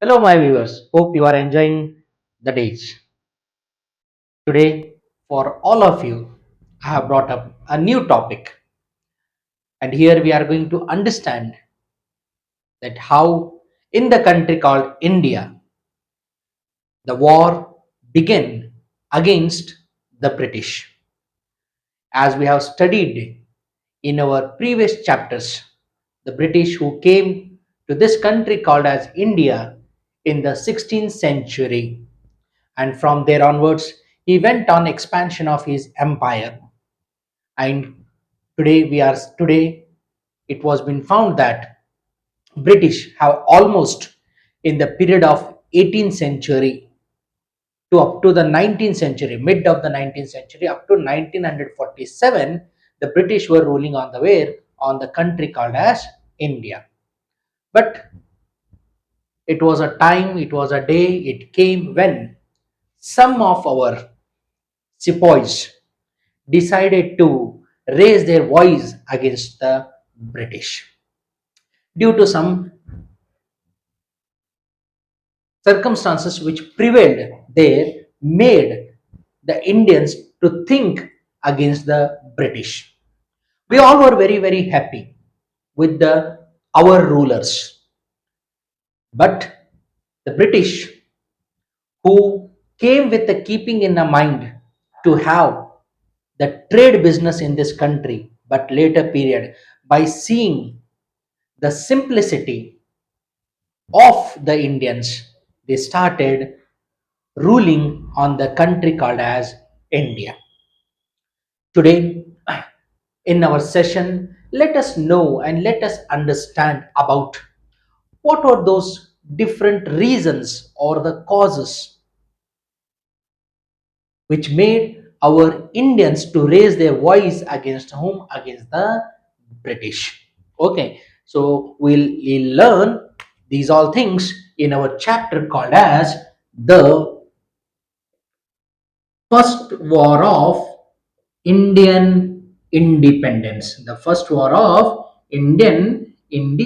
Hello, my viewers. Hope you are enjoying the days. Today, for all of you, I have brought up a new topic, and here we are going to understand that how, in the country called India, the war began against the British. As we have studied in our previous chapters, the British who came to this country called as India in the 16th century, and from there onwards he went on expansion of his empire. And today it was been found that British have almost, in the period of 18th century to up to the 19th century, mid of the 19th century, up to 1947, the British were ruling on the where on the country called as India. But it was a day, it came when some of our sepoys decided to raise their voice against the British. Due to some circumstances which prevailed there, made the Indians to think against the British. We all were very, very happy with our rulers. But the British, who came with the keeping in a mind to have the trade business in this country, but later period, by seeing the simplicity of the Indians, they started ruling on the country called as India. Today, in our session, let us know and let us understand about what are those different reasons or the causes which made our Indians to raise their voice against whom? Against the British. Okay, so we'll learn these all things in our chapter called as the First War of Indian Independence. The First War of Indian Independence.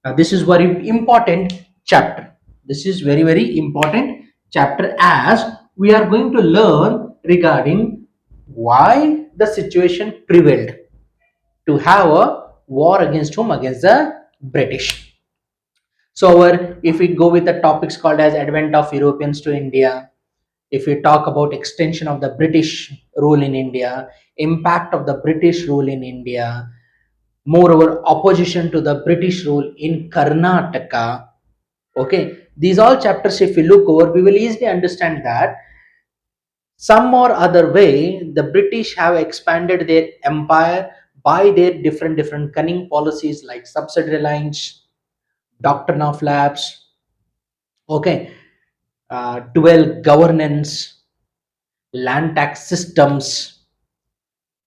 Now, this is very important chapter. This is very, very important chapter as we are going to learn regarding why the situation prevailed to have a war against whom? Against the British. So, if we go with the topics called as advent of Europeans to India, if we talk about extension of the British rule in India, impact of the British rule in India, moreover opposition to the British rule in Karnataka. Okay, these all chapters, if we look over, we will easily understand that some or other way the British have expanded their empire by their different cunning policies like subsidy lines, doctrine of lapse, okay, dual governance, land tax systems,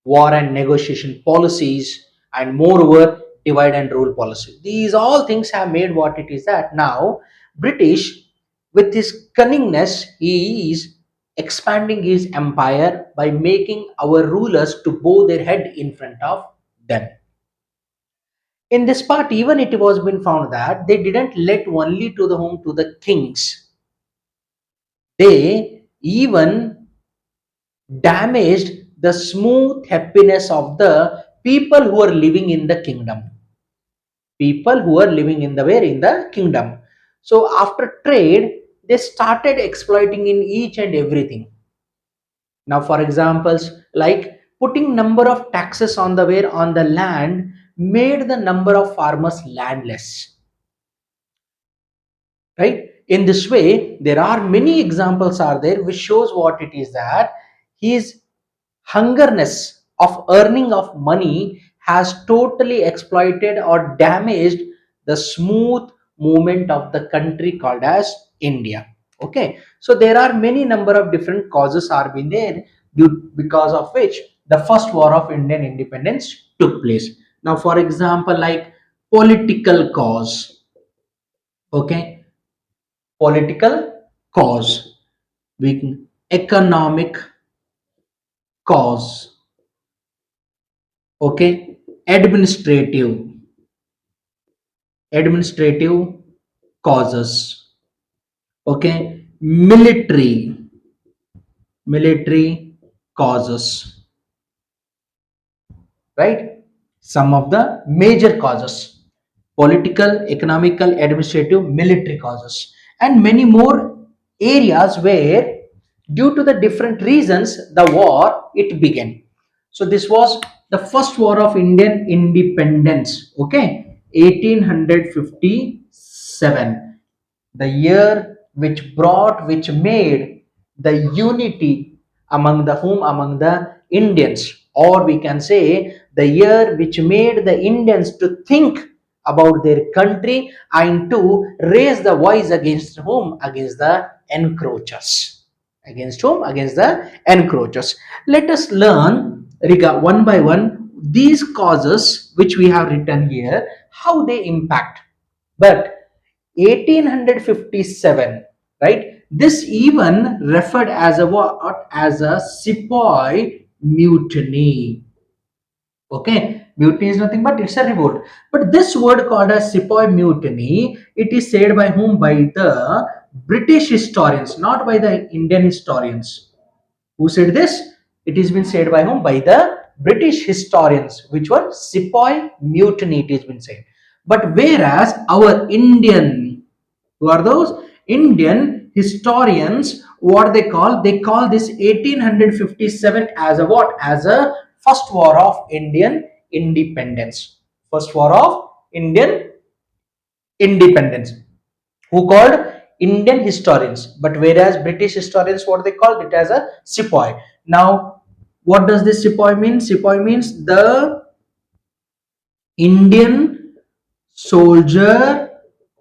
war and negotiation policies, and moreover divide and rule policy. These all things have made what it is that now British, with his cunningness, he is expanding his empire by making our rulers to bow their head in front of them. In this part, even it was been found that they didn't let only to the home to the kings. They even damaged the smooth happiness of the people who are living in the kingdom. People who are living in the where? In the kingdom. So after trade, they started exploiting in each and everything. Now, for examples, like putting number of taxes on the where? On the land made the number of farmers landless, right? In this way, there are many examples are there which shows what it is that his hungerness of earning of money has totally exploited or damaged the smooth movement of the country called as India. Okay, so there are many number of different causes are been there because of which the first war of Indian independence took place. Now, for example, like political cause. Okay, political cause, we economic cause, okay, administrative, administrative causes. Okay, military causes, right? Some of the major causes: political, economical, administrative, military causes, and many more areas where, due to the different reasons, the war it began. So this was the first war of Indian independence. Okay, 1857, the year which made the unity among the whom, among the Indians, or we can say the year which made the Indians to think about their country and to raise the voice against whom, against the encroachers. Against whom? Against the encroachers. Let us learn one by one these causes which we have written here, how they impact. But 1857, right? This even referred as a what? As a Sepoy Mutiny. Okay, mutiny is nothing but it's a revolt. But this word called as Sepoy Mutiny, it is said by whom? By the British historians, not by the Indian historians. Who said this? It has been said by whom? By the British historians, which were Sepoy Mutiny, it has been said. But whereas our Indian, who are those? Indian historians, what they call? They call this 1857 as a what? As a first war of Indian independence. First war of Indian independence. Who called? Indian historians. But whereas British historians, what they called it as a sepoy. Now, what does this sepoy mean? Sepoy means the Indian soldier,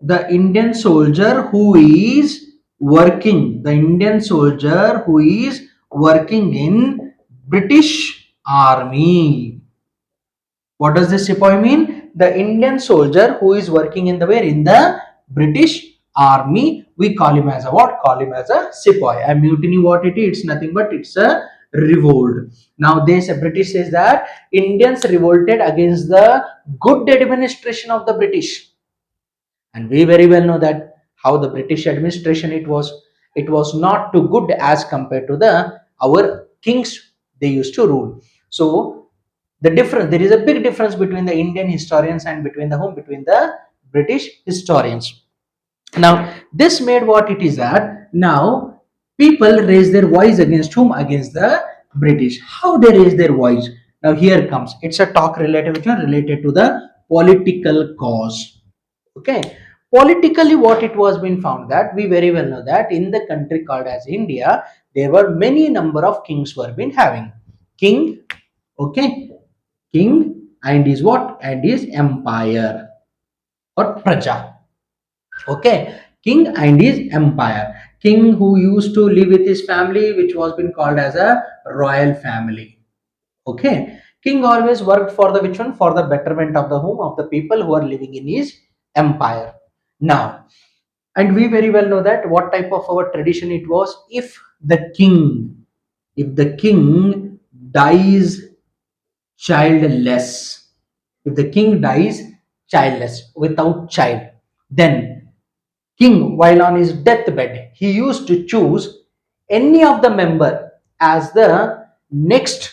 the Indian soldier who is the Indian soldier who is working in British Army. What does this sepoy mean? The Indian soldier who is working in the where? In the British Army. We call him as a what? Call him as a sepoy. A mutiny, what it is? It's nothing but it's a revolt. Now this British says that Indians revolted against the good administration of the British, and we very well know that how the British administration it was not too good as compared to the our kings they used to rule. So the difference, there is a big difference between the Indian historians and between the whom, between the British historians. Now this made what it is that now people raise their voice against whom, against the British. How they raise their voice? Now here comes, it's a talk related, which are related to the political cause. Okay, politically what it was been found that we very well know that in the country called as India, there were many number of kings were been having king. Okay, king and his what, and his empire or praja. Okay, king and his empire. King who used to live with his family, which was been called as a royal family. Okay, king always worked for the which one, for the betterment of the home of the people who are living in his empire. Now, and we very well know that what type of our tradition it was. If the king dies childless, if the king dies childless, without child, then king, while on his deathbed, he used to choose any of the member as the next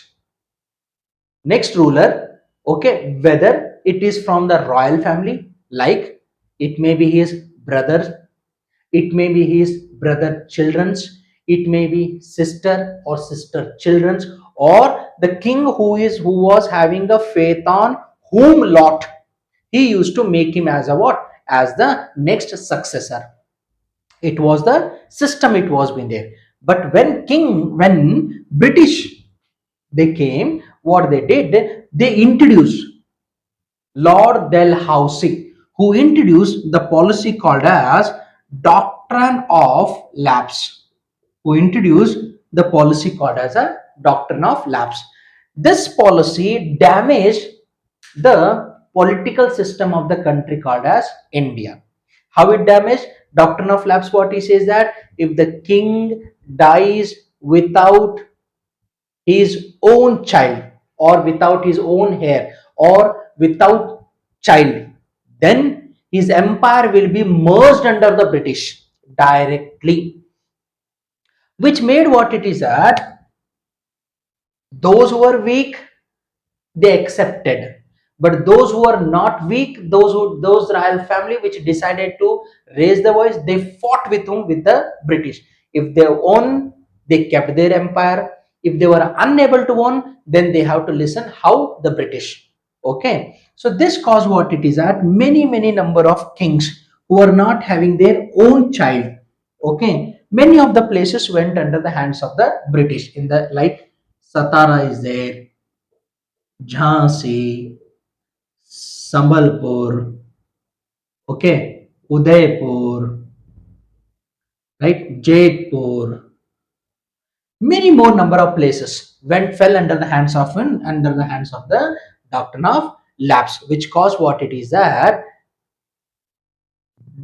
ruler. Okay, whether it is from the royal family, like it may be his brother, it may be his brother children's, it may be sister or sister children's, or the king who was having a faith on whom lot, he used to make him as a what, as the next successor. It was the system, it was been there. But when British they came, what they did, they introduced Lord Dalhousie, who introduced the policy called as doctrine of lapse. Who introduced the policy called as a doctrine of lapse. This policy damaged the political system of the country called as India. How it damaged? Doctrine of lapse, what he says that if the king dies without his own child, or without his own heir, or without child, then his empire will be merged under the British directly, which made what it is that those who were weak, they accepted, but those who are not weak, those royal family which decided to raise the voice, they fought with whom? With the British. If they won, they kept their empire. If they were unable to won, then they have to listen how the British. Okay, so this caused what it is that many number of kings who are not having their own child. Okay, many of the places went under the hands of the British, in the like Satara is there, Jhansi, Sambalpur, okay, Udaipur, right, Jaipur, many more number of places went fell under the hands of the doctrine of lapse, which caused what it is that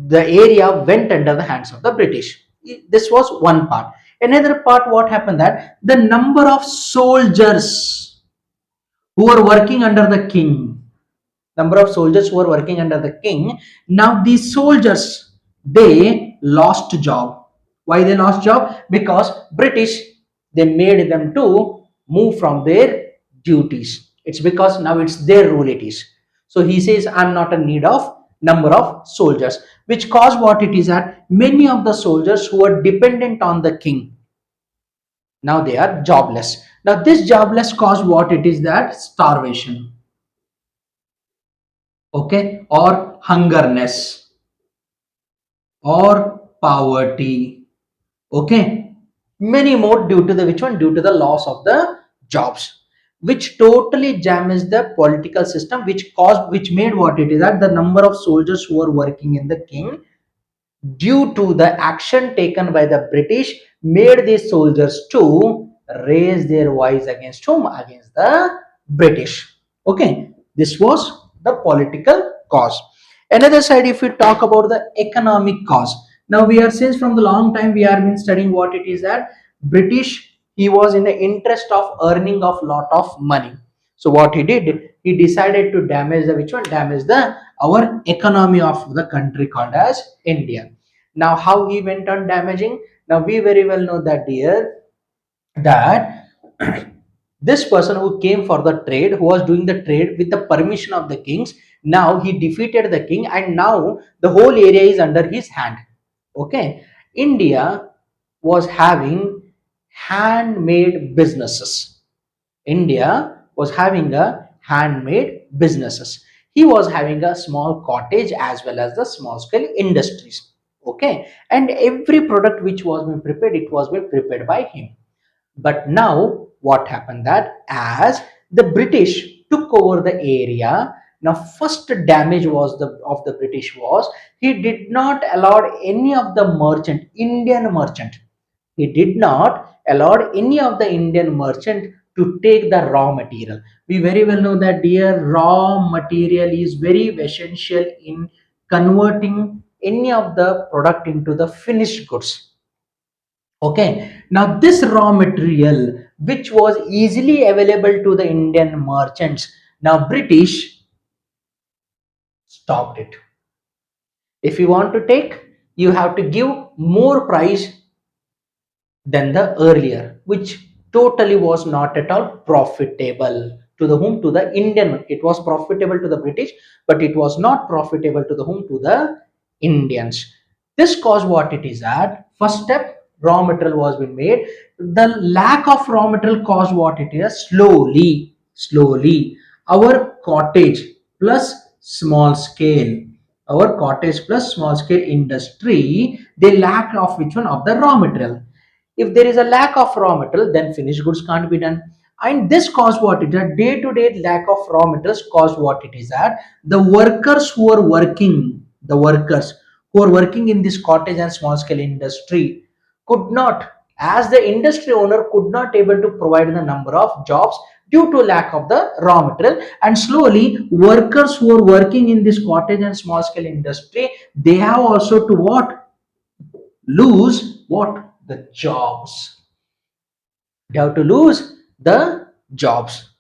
the area went under the hands of the British. This was one part. Another part, what happened that the number of soldiers who were working under the king, number of soldiers who were working under the king, now these soldiers, they lost job. Why they lost job? Because British, they made them to move from their duties. It's because now it's their rule it is. So he says, I'm not in need of number of soldiers, which caused what it is that many of the soldiers who were dependent on the king, now they are jobless. Now this jobless caused what it is that starvation, okay, or hungerness, or poverty, okay, many more, due to the which one? Due to the loss of the jobs, which totally damaged the political system, which made what it is that the number of soldiers who were working in the king, due to the action taken by the British, made these soldiers to raise their voice against whom? Against the British. Okay, this was the political cause. Another side, if we talk about the economic cause, now we are, since from the long time we have been studying what it is that British, he was in the interest of earning of lot of money. So what he did, he decided to damage the which one? Damage the our economy of the country called as India. Now, how he went on damaging? Now, we very well know that, dear, that this person who came for the trade, who was doing the trade with the permission of the kings, now he defeated the king, and now the whole area is under his hand. Okay, India was having handmade businesses. India was having a handmade businesses. He was having a small cottage as well as the small scale industries. Okay, and every product which was being prepared, it was being prepared by him. But now what happened that as the British took over the area, now first damage was the of the British was he did not allow any of the merchant, Indian merchant, he did not allow any of the Indian merchant to take the raw material. We very well know that, dear, raw material is very essential in converting any of the product into the finished goods. Okay, now this raw material which was easily available to the Indian merchants, now British stopped it. If you want to take, you have to give more price than the earlier, which totally was not at all profitable to the whom? To the Indian. It was profitable to the British, but it was not profitable to the whom? To the Indians. This caused what it is at first step, raw material was being made. The lack of raw material caused what it is, slowly our cottage plus small scale, our cottage plus small scale industry, they lack of which one? Of the raw material. If there is a lack of raw material, then finished goods can't be done. And this cause what it is, day to day lack of raw materials cause what it is that the workers who are working, the workers who are working in this cottage and small scale industry could not, as the industry owner could not able to provide the number of jobs due to lack of the raw material. And slowly workers who are working in this cottage and small scale industry, they have also to what? Lose what? The jobs. They have to lose the jobs.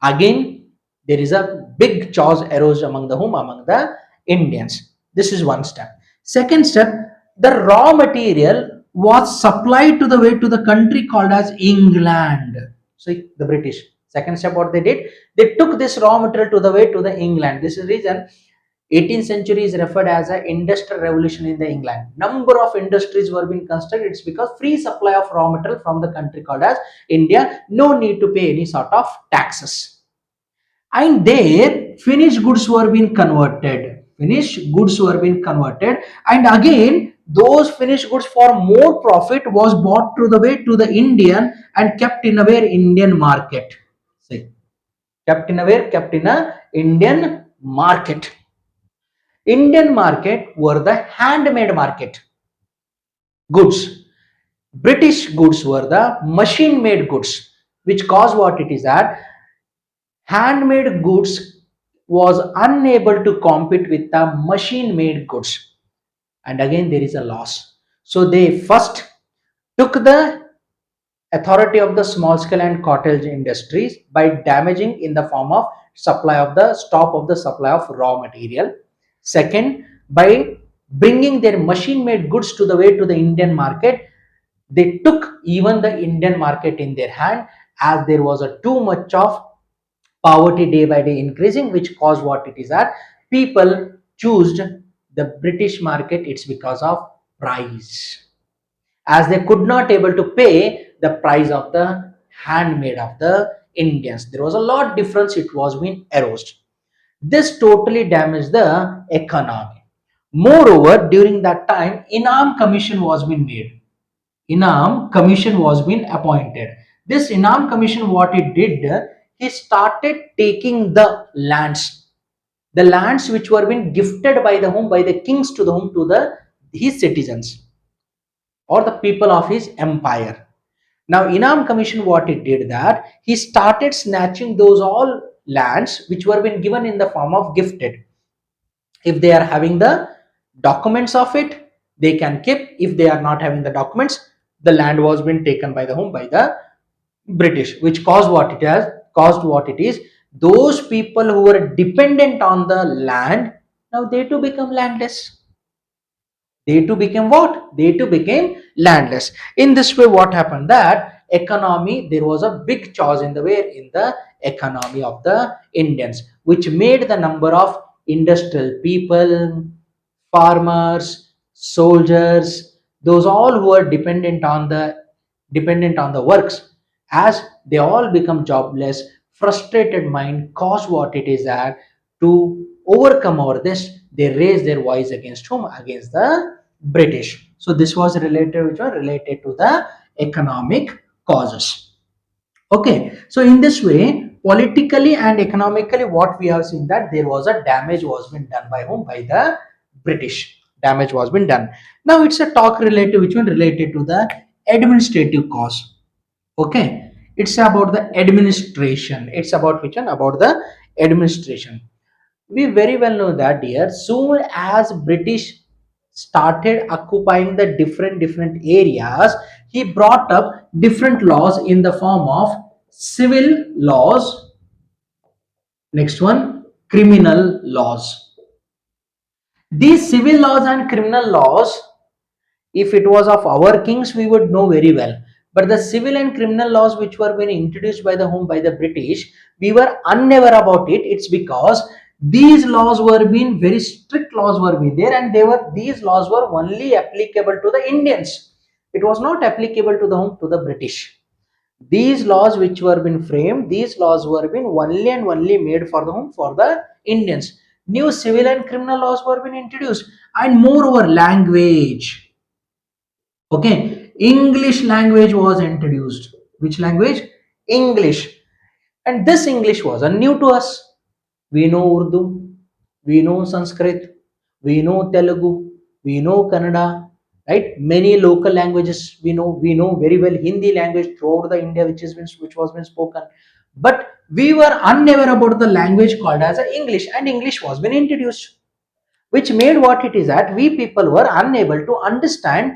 Again, there is a big chores arose among the whom? Among the Indians. This is one step. Second step, the raw material was supplied to the way to the country called as England. So the British, second step, what they did, they took this raw material to the way to the England. This is the reason 18th century is referred as an industrial revolution in the England. Number of industries were being constructed. It's because free supply of raw material from the country called as India, no need to pay any sort of taxes, and there finished goods were being converted. Finished goods were being converted, and again those finished goods for more profit was bought to the way to the Indian and kept in a very Indian market. See, kept in a where, kept in a Indian market. Indian market were the handmade market goods. British goods were the machine made goods, which caused what it is that handmade goods was unable to compete with the machine made goods, and again there is a loss. So they first took the authority of the small scale and cottage industries by damaging in the form of supply of the stop of the supply of raw material. Second, by bringing their machine made goods to the way to the Indian market, they took even the Indian market in their hand, as there was a too much of poverty day by day increasing, which caused what it is that people choose the British market. It's because of price, as they could not able to pay the price of the handmade of the Indians. There was a lot difference, it was being eroded. This totally damaged the economy. Moreover, during that time Inam commission was being made. Inam commission was being appointed. This Inam commission, what it did, he started taking the lands which were being gifted by the home by the kings to the home to the his citizens or the people of his empire. Now Inam commission, what it did, that he started snatching those all lands which were being given in the form of gifted. If they are having the documents of it, they can keep. If they are not having the documents, the land was being taken by the home by the British, which caused what it has caused what it is. Those people who were dependent on the land, now they too become landless. They too became what? They too became landless. In this way, what happened, that economy, there was a big change in the way in the economy of the Indians, which made the number of industrial people, farmers, soldiers, those all who are dependent on the works, as they all become jobless, frustrated mind caused what it is that to overcome over this, they raise their voice against whom? Against the British. So this was related, which was related to the economic causes. Okay, so in this way, politically and economically, what we have seen, that there was a damage was been done by whom? By the British. Damage was been done. Now it's a talk related, which one related to the administrative cause. Okay, it's about the administration. It's about which one? About the administration. We very well know that, dear, soon as British started occupying the different areas, he brought up different laws in the form of civil laws. Next one, criminal laws. These civil laws and criminal laws, if it was of our kings, we would know very well. But the civil and criminal laws which were being introduced by the home by the British, we were unaware about it. It's because these laws were being very strict laws were being there, and these laws were only applicable to the Indians. It was not applicable to the home to the British. These laws which were being framed, these laws were being only and only made for the home for the Indians. New civil and criminal laws were being introduced, and moreover language. Okay, English language was introduced. Which language? English. And this English was new to us. We know Urdu, we know Sanskrit, we know Telugu, we know Kannada, right? Many local languages we know very well Hindi language throughout the India, which was been spoken. But we were unaware about the language called as a English, and English was been introduced, which made what it is that we people were unable to understand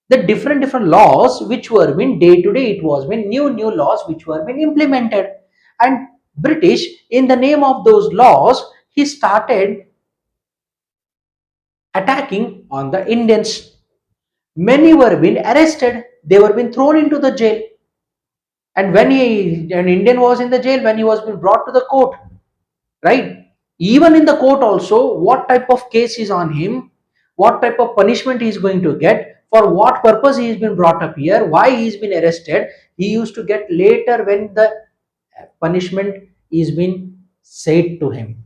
the different laws which were being day to day. It was been new laws which were being implemented, and British, in the name of those laws, he started attacking on the Indians. Many were being arrested. They were being thrown into the jail. And when an Indian was in the jail, when he was being brought to the court, right? Even in the court also, what type of case is on him, what type of punishment he is going to get, for what purpose he has been brought up here, why he has been arrested, he used to get later when the punishment is been said to him.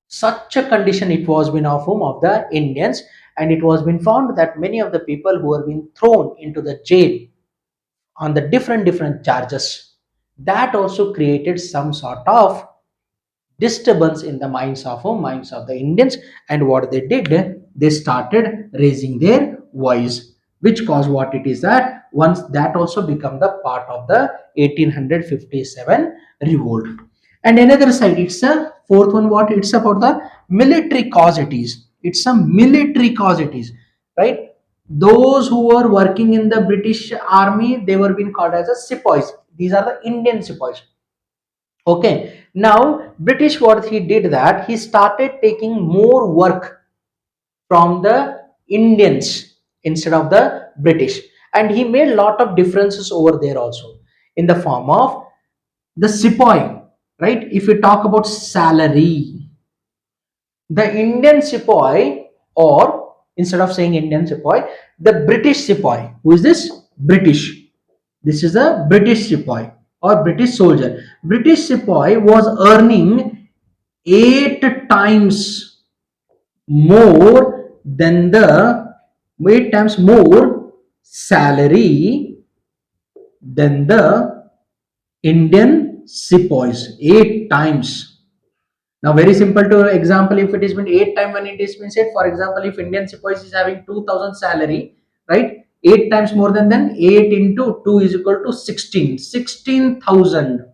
Such a condition it was been of whom, of the Indians, and it was been found that many of the people who were being thrown into the jail on the different charges, that also created some sort of disturbance in the minds of the Indians. And what they did, they started raising their voice, which caused what it is that once that also become the part of the 1857 revolt. And another side, it's a fourth one, what it's about the military cause. It's a military cause, right? Those who were working in the British army, they were being called as a sepoys. These are the Indian sepoys. Okay, now British, what he did, that he started taking more work from the Indians instead of the British, and he made a lot of differences over there also in the form of the sepoy, right? If you talk about salary, the Indian sepoy, or instead of saying Indian sepoy, the British sepoy. Who is this? British. This is a British sepoy or British soldier. British sepoy was earning 8 times more than the 8 times more salary than the Indian sepoys. 8 times. Now, very simple to example, if it is been 8 times when it is been said, for example, if Indian sepoys is having 2000 salary, right? 8 times more than 8 into 2 is equal to 16. 16,000.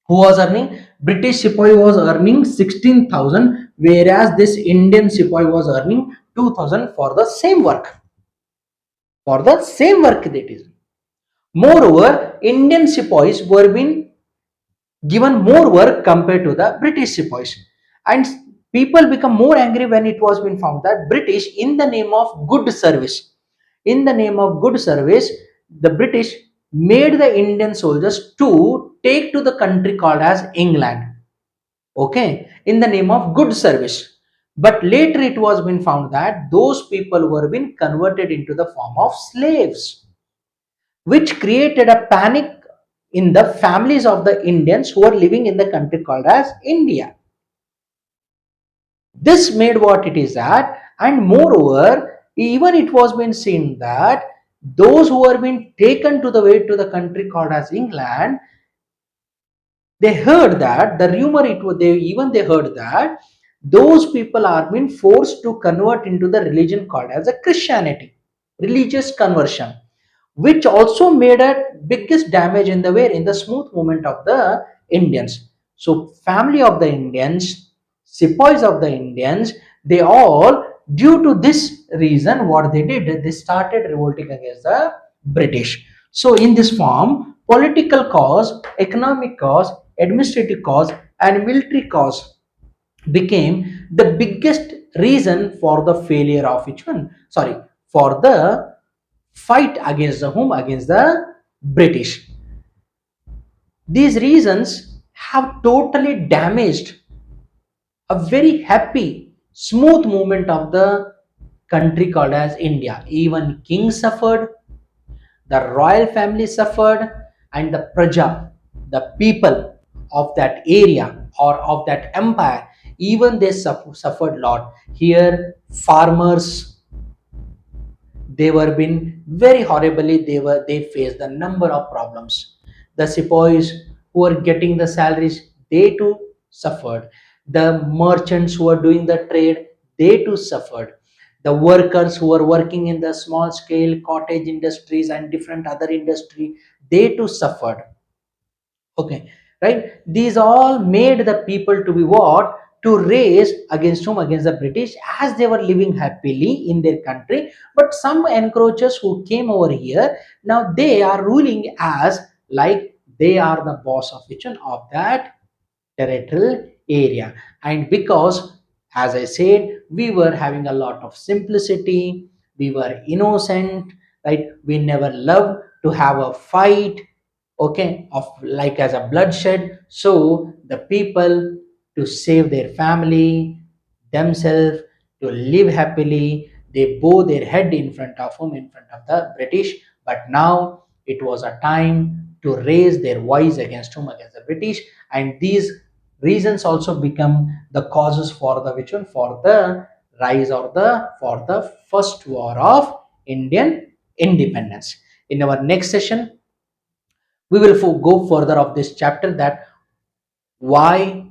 Who was earning? British sepoy was earning 16,000, whereas this Indian sepoy was earning 2,000 for the same work. For the same work that is. Moreover, Indian sepoys were being given more work compared to the British sepoys. And people become more angry when it was been found that British, in the name of good service, the British made the Indian soldiers to take to the country called as England. Okay, in the name of good service. But later it was been found that those people were being converted into the form of slaves, which created a panic in the families of the Indians who are living in the country called as India. This made what it is at, and moreover, even it was been seen that those who are being taken to the way to the country called as England, they heard that the rumor, they heard that those people are being forced to convert into the religion called as a Christianity, religious conversion, which also made a biggest damage in the way in the smooth movement of the Indians. So family of the Indians, sepoys of the Indians, they all, due to this reason, what they did, they started revolting against the British. So in this form, political cause, economic cause, administrative cause, and military cause became the biggest reason for the failure of which one? Sorry, for the fight against the whom? Against the British. These reasons have totally damaged a very happy, smooth movement of the country called as India. Even kings suffered, the royal family suffered, and the praja, the people of that area or of that empire, even they suffered a lot. Here, farmers, they were been very horribly, they faced the number of problems. The sepoys who were getting the salaries, they too suffered. The merchants who were doing the trade, they too suffered. The workers who were working in the small scale cottage industries and different other industry, they too suffered. Okay, right? These all made the people to be what? To raise against whom? Against the British, as they were living happily in their country. But some encroachers who came over here, now they are ruling as like they are the boss of which one? Of that territorial area. And because, as I said, we were having a lot of simplicity, we were innocent, right? We never loved to have a fight, okay, of like as a bloodshed. So the people, to save their family, themselves, to live happily, they bow their head in front of whom, in front of the British. But now it was a time to raise their voice against whom, against the British. And these reasons also become the causes for the which one, for the rise, or the for the first war of Indian independence. In our next session, we will go further of this chapter, that why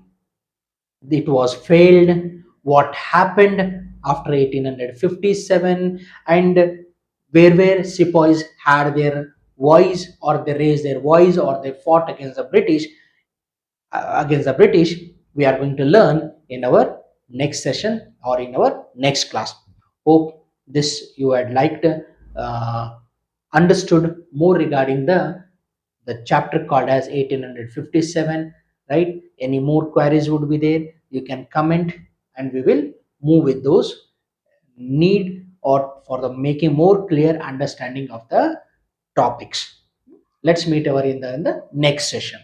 it was failed, what happened after 1857, and where sepoys had their voice, or they raised their voice, or they fought against the British, we are going to learn in our next session, or in our next class. Hope this you had liked, understood more regarding the chapter called as 1857, right? Any more queries would be there, you can comment, and we will move with those need, or for the making more clear understanding of the topics. Let's meet over in the next session.